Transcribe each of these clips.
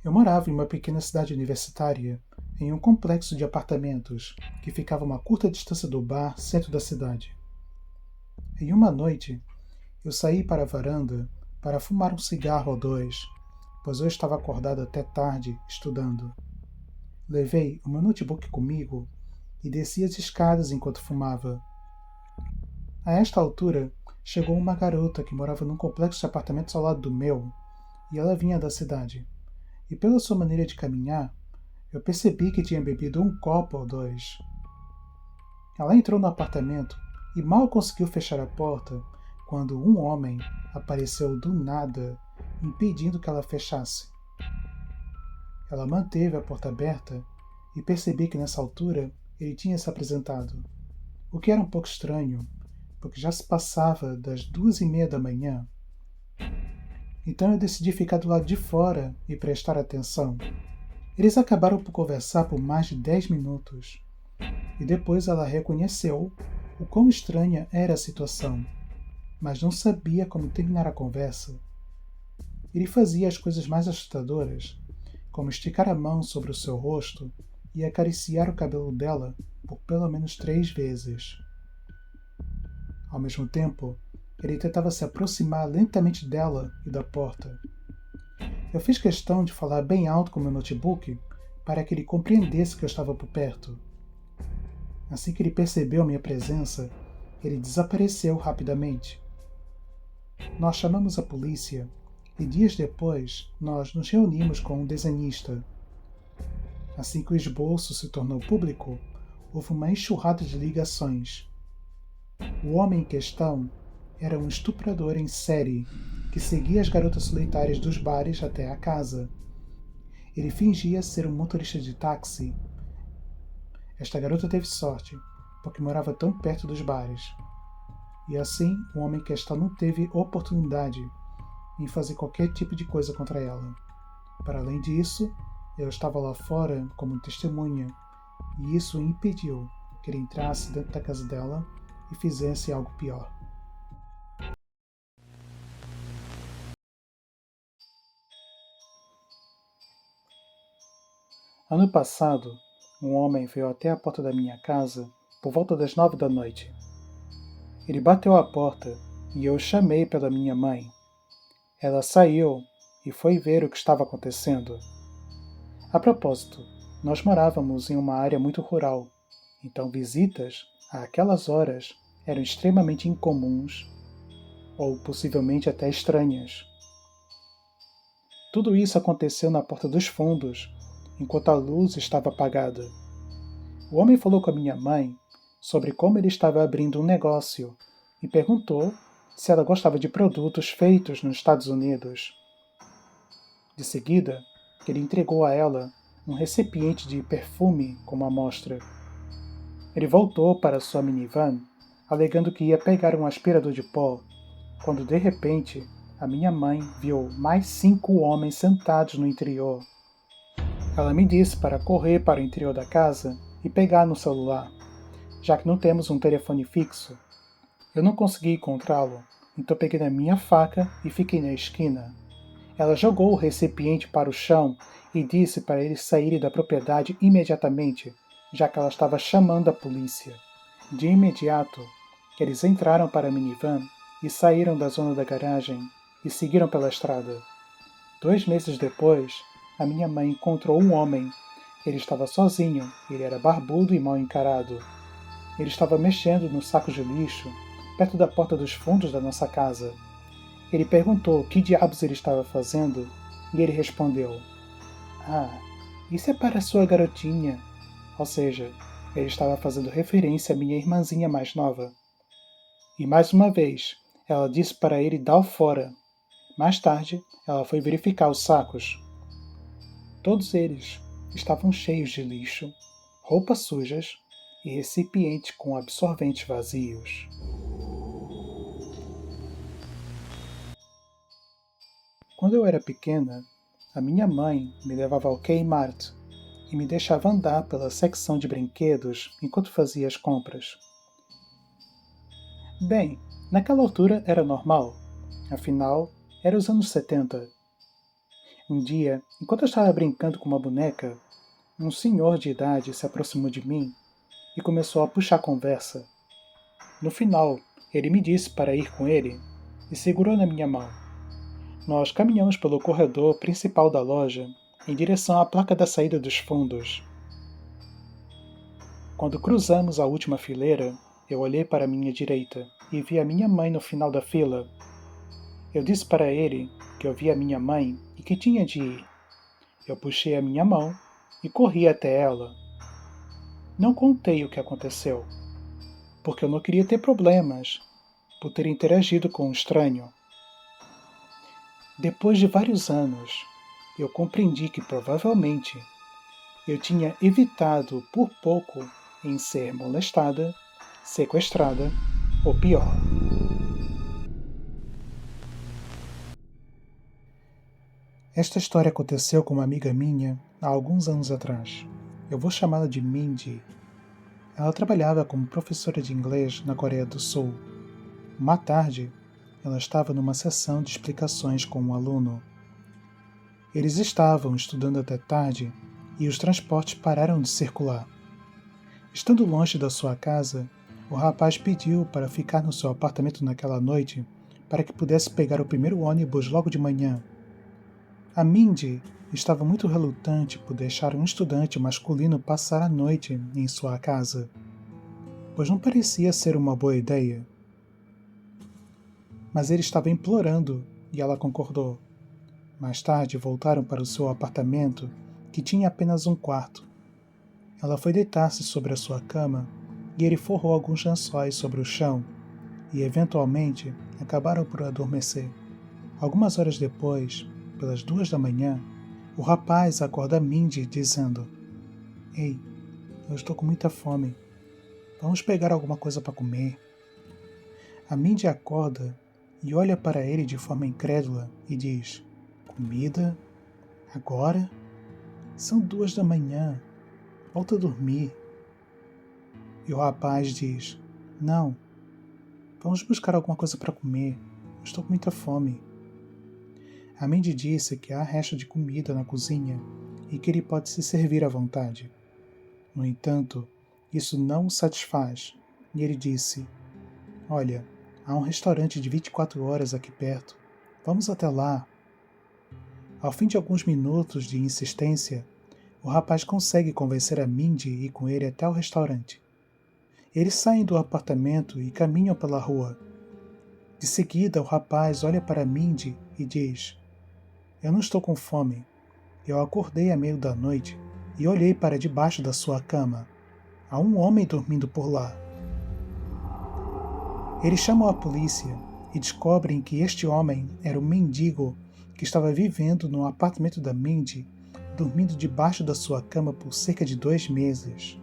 Eu morava em uma pequena cidade universitária, em um complexo de apartamentos que ficava a uma curta distância do bar centro da cidade. Em uma noite, eu saí para a varanda para fumar um cigarro ou dois, pois eu estava acordado até tarde estudando. Levei o meu notebook comigo e desci as escadas enquanto fumava. A esta altura, chegou uma garota que morava num complexo de apartamentos ao lado do meu, e ela vinha da cidade. E pela sua maneira de caminhar, eu percebi que tinha bebido um copo ou dois. Ela entrou no apartamento e mal conseguiu fechar a porta quando um homem apareceu do nada, impedindo que ela fechasse. Ela manteve a porta aberta e percebi que nessa altura ele tinha se apresentado, o que era um pouco estranho, porque já se passava das 2:30 da manhã. Então eu decidi ficar do lado de fora e prestar atenção. Eles acabaram por conversar por mais de 10 minutos, e depois ela reconheceu o quão estranha era a situação, mas não sabia como terminar a conversa. Ele fazia as coisas mais assustadoras, como esticar a mão sobre o seu rosto e acariciar o cabelo dela por pelo menos 3 vezes. Ao mesmo tempo, ele tentava se aproximar lentamente dela e da porta. Eu fiz questão de falar bem alto com meu notebook para que ele compreendesse que eu estava por perto. Assim que ele percebeu minha presença, ele desapareceu rapidamente. Nós chamamos a polícia e dias depois nós nos reunimos com um desenhista. Assim que o esboço se tornou público, houve uma enxurrada de ligações. O homem em questão era um estuprador em série que seguia as garotas solitárias dos bares até a casa. Ele fingia ser um motorista de táxi. Esta garota teve sorte, porque morava tão perto dos bares. E assim, o homem em questão não teve oportunidade em fazer qualquer tipo de coisa contra ela. Para além disso, eu estava lá fora como testemunha, e isso impediu que ele entrasse dentro da casa dela e fizesse algo pior. Ano passado, um homem veio até a porta da minha casa por volta das 9 da noite. Ele bateu à porta e eu o chamei pela minha mãe. Ela saiu e foi ver o que estava acontecendo. A propósito, nós morávamos em uma área muito rural, então visitas, àquelas horas, eram extremamente incomuns ou possivelmente até estranhas. Tudo isso aconteceu na porta dos fundos, enquanto a luz estava apagada. O homem falou com a minha mãe sobre como ele estava abrindo um negócio e perguntou se ela gostava de produtos feitos nos Estados Unidos. De seguida, ele entregou a ela um recipiente de perfume como amostra. Ele voltou para sua minivan, alegando que ia pegar um aspirador de pó, quando de repente a minha mãe viu mais 5 homens sentados no interior. Ela me disse para correr para o interior da casa e pegar no celular, já que não temos um telefone fixo. Eu não consegui encontrá-lo, então peguei na minha faca e fiquei na esquina. Ela jogou o recipiente para o chão e disse para eles saírem da propriedade imediatamente, já que ela estava chamando a polícia. De imediato, eles entraram para a minivan e saíram da zona da garagem e seguiram pela estrada. 2 meses depois, a minha mãe encontrou um homem. Ele estava sozinho, ele era barbudo e mal encarado. Ele estava mexendo nos sacos de lixo, perto da porta dos fundos da nossa casa. Ele perguntou o que diabos ele estava fazendo, e ele respondeu: "Ah, isso é para sua garotinha." Ou seja, ele estava fazendo referência à minha irmãzinha mais nova. E mais uma vez, ela disse para ele dar o fora. Mais tarde, ela foi verificar os sacos. Todos eles estavam cheios de lixo, roupas sujas e recipientes com absorventes vazios. Quando eu era pequena, a minha mãe me levava ao Kmart e me deixava andar pela secção de brinquedos enquanto fazia as compras. Bem, naquela altura era normal, afinal, era os anos 70. Um dia, enquanto eu estava brincando com uma boneca, um senhor de idade se aproximou de mim e começou a puxar a conversa. No final, ele me disse para ir com ele e segurou na minha mão. Nós caminhamos pelo corredor principal da loja em direção à placa da saída dos fundos. Quando cruzamos a última fileira, eu olhei para a minha direita e vi a minha mãe no final da fila. Eu disse para ele que eu via minha mãe e que tinha de ir. Eu puxei a minha mão e corri até ela. Não contei o que aconteceu, porque eu não queria ter problemas por ter interagido com um estranho. Depois de vários anos, eu compreendi que provavelmente eu tinha evitado por pouco em ser molestada, sequestrada ou pior. Esta história aconteceu com uma amiga minha há alguns anos atrás. Eu vou chamá-la de Mindy. Ela trabalhava como professora de inglês na Coreia do Sul. Uma tarde, ela estava numa sessão de explicações com um aluno. Eles estavam estudando até tarde e os transportes pararam de circular. Estando longe da sua casa, o rapaz pediu para ficar no seu apartamento naquela noite para que pudesse pegar o primeiro ônibus logo de manhã. A Mindy estava muito relutante por deixar um estudante masculino passar a noite em sua casa, pois não parecia ser uma boa ideia. Mas ele estava implorando e ela concordou. Mais tarde voltaram para o seu apartamento, que tinha apenas um quarto. Ela foi deitar-se sobre a sua cama e ele forrou alguns lençóis sobre o chão e, eventualmente, acabaram por adormecer. Algumas horas depois, pelas 2 da manhã, o rapaz acorda Mindy dizendo: "Ei, eu estou com muita fome. Vamos pegar alguma coisa para comer." A Mindy acorda e olha para ele de forma incrédula e diz: "Comida? Agora? São 2 da manhã. Volta a dormir." E o rapaz diz: "Não. Vamos buscar alguma coisa para comer. Eu estou com muita fome." A Mindy disse que há resto de comida na cozinha e que ele pode se servir à vontade. No entanto, isso não o satisfaz, e ele disse: "Olha, há um restaurante de 24 horas aqui perto. Vamos até lá." Ao fim de alguns minutos de insistência, o rapaz consegue convencer a Mindy a ir com ele até o restaurante. Eles saem do apartamento e caminham pela rua. De seguida, o rapaz olha para Mindy e diz: "Eu não estou com fome. Eu acordei à meio da noite e olhei para debaixo da sua cama. Há um homem dormindo por lá." Eles chamam a polícia e descobrem que este homem era o mendigo que estava vivendo no apartamento da Mindy, dormindo debaixo da sua cama por cerca de 2 meses.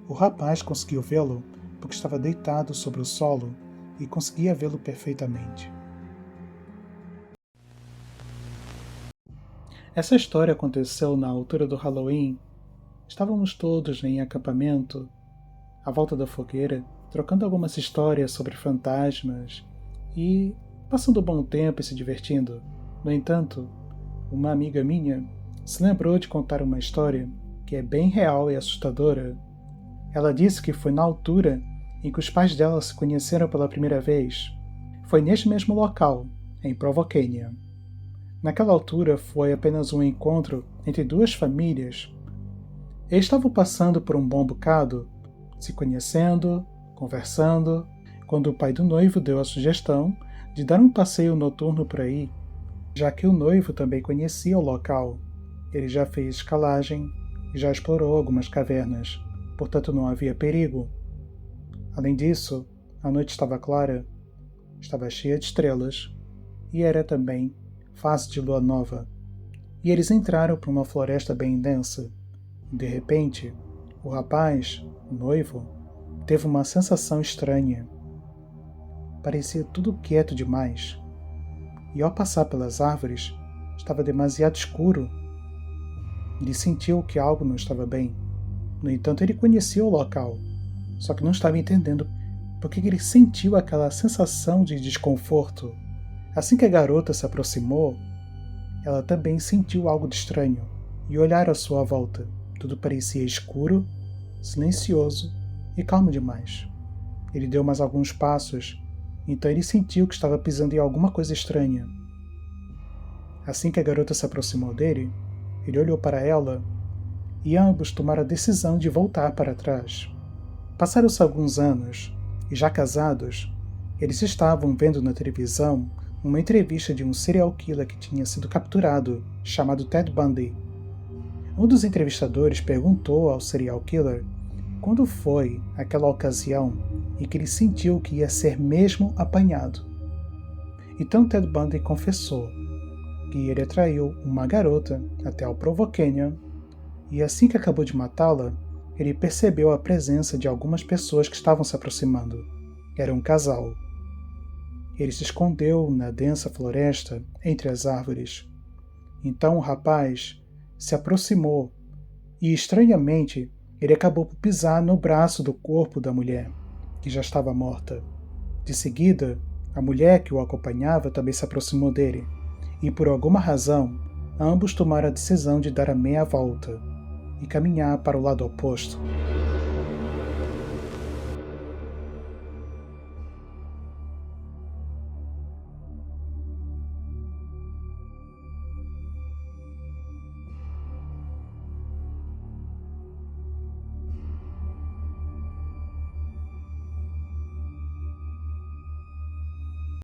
O rapaz conseguiu vê-lo porque estava deitado sobre o solo e conseguia vê-lo perfeitamente. Essa história aconteceu na altura do Halloween. Estávamos todos em acampamento, à volta da fogueira, trocando algumas histórias sobre fantasmas e passando um bom tempo e se divertindo. No entanto, uma amiga minha se lembrou de contar uma história que é bem real e assustadora. Ela disse que foi na altura em que os pais dela se conheceram pela primeira vez. Foi neste mesmo local, em Provocania. Naquela altura foi apenas um encontro entre 2 famílias. Eles estavam passando por um bom bocado, se conhecendo, conversando, quando o pai do noivo deu a sugestão de dar um passeio noturno por aí, já que o noivo também conhecia o local. Ele já fez escalagem e já explorou algumas cavernas, portanto não havia perigo. Além disso, a noite estava clara, estava cheia de estrelas e era também fase de lua nova. E eles entraram por uma floresta bem densa. De repente, o rapaz, o noivo, teve uma sensação estranha. Parecia tudo quieto demais. E ao passar pelas árvores, estava demasiado escuro. Ele sentiu que algo não estava bem. No entanto, ele conhecia o local, só que não estava entendendo por que ele sentiu aquela sensação de desconforto. Assim que a garota se aproximou, ela também sentiu algo de estranho e olhar à sua volta. Tudo parecia escuro, silencioso e calmo demais. Ele deu mais alguns passos, então ele sentiu que estava pisando em alguma coisa estranha. Assim que a garota se aproximou dele, ele olhou para ela e ambos tomaram a decisão de voltar para trás. Passaram-se alguns anos e, já casados, eles estavam vendo na televisão uma entrevista de um serial killer que tinha sido capturado, chamado Ted Bundy. Um dos entrevistadores perguntou ao serial killer quando foi aquela ocasião em que ele sentiu que ia ser mesmo apanhado. Então Ted Bundy confessou que ele atraiu uma garota até o Provo Canyon e assim que acabou de matá-la, ele percebeu a presença de algumas pessoas que estavam se aproximando. Era um casal. Ele se escondeu na densa floresta entre as árvores. Então o rapaz se aproximou e, estranhamente, ele acabou por pisar no braço do corpo da mulher, que já estava morta. De seguida, a mulher que o acompanhava também se aproximou dele, e por alguma razão, ambos tomaram a decisão de dar a meia volta e caminhar para o lado oposto.